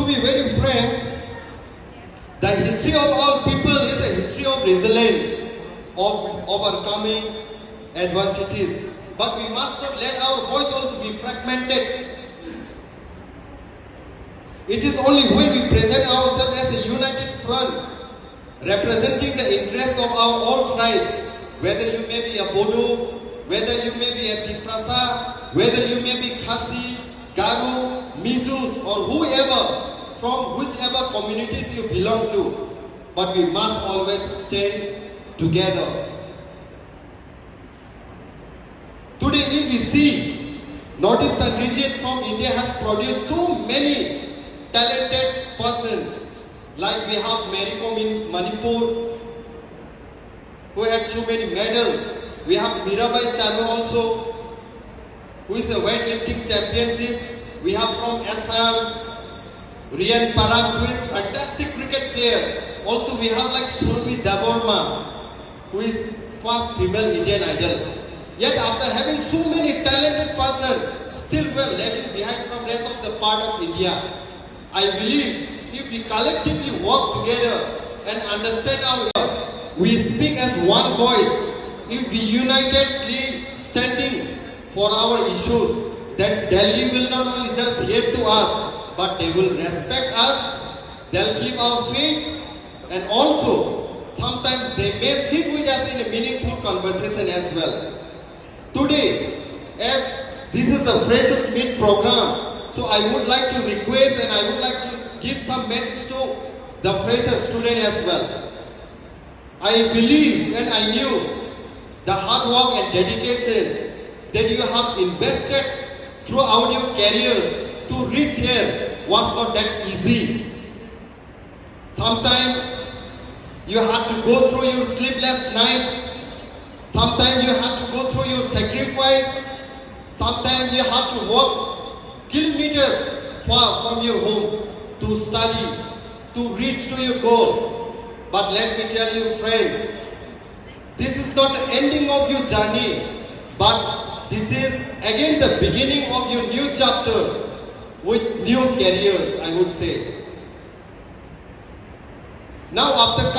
be very frank, the history of our people is a history of resilience, of overcoming adversities. But we must not let our voice also be fragmented. It is only when we present ourselves as a united front, representing the interests of our all tribes, whether you may be a Bodo, whether you may be a Tipra, whether you may be Khasi, Garu, Mizus, or whoever, from whichever communities you belong to. But we must always stand together. Today, if we see, Northeastern region from India has produced so many talented persons. Like we have Marikom in Manipur, who had so many medals. We have Mirabai Chanu also, who is a weightlifting championship. We have from Assam, Rian Parak, who is fantastic cricket player. Also we have like Surbi Debbarma, who is first female Indian idol. Yet after having so many talented persons, still we are lagging behind from rest of the part of India. I believe if we collectively work together and understand our, we speak as one voice. If we unitedly standing for our issues, then Delhi will not only just hear to us, but they will respect us. They'll keep our faith, and also sometimes they may sit with us in a meaningful conversation as well. Today, as this is a Freshers Meet program, so I would like to request and I would like to give some message to the fresher student as well. I believe and I knew the hard work and dedication that you have invested throughout your careers to reach here was not that easy. Sometimes you had to go through your sleepless night. Sometimes you have to go through your sacrifice. Sometimes you have to walk kilometers far from your home to study, to reach to your goal. But let me tell you, friends, this is not the ending of your journey, but this is again the beginning of your new chapter with new careers, I would say. Now after coming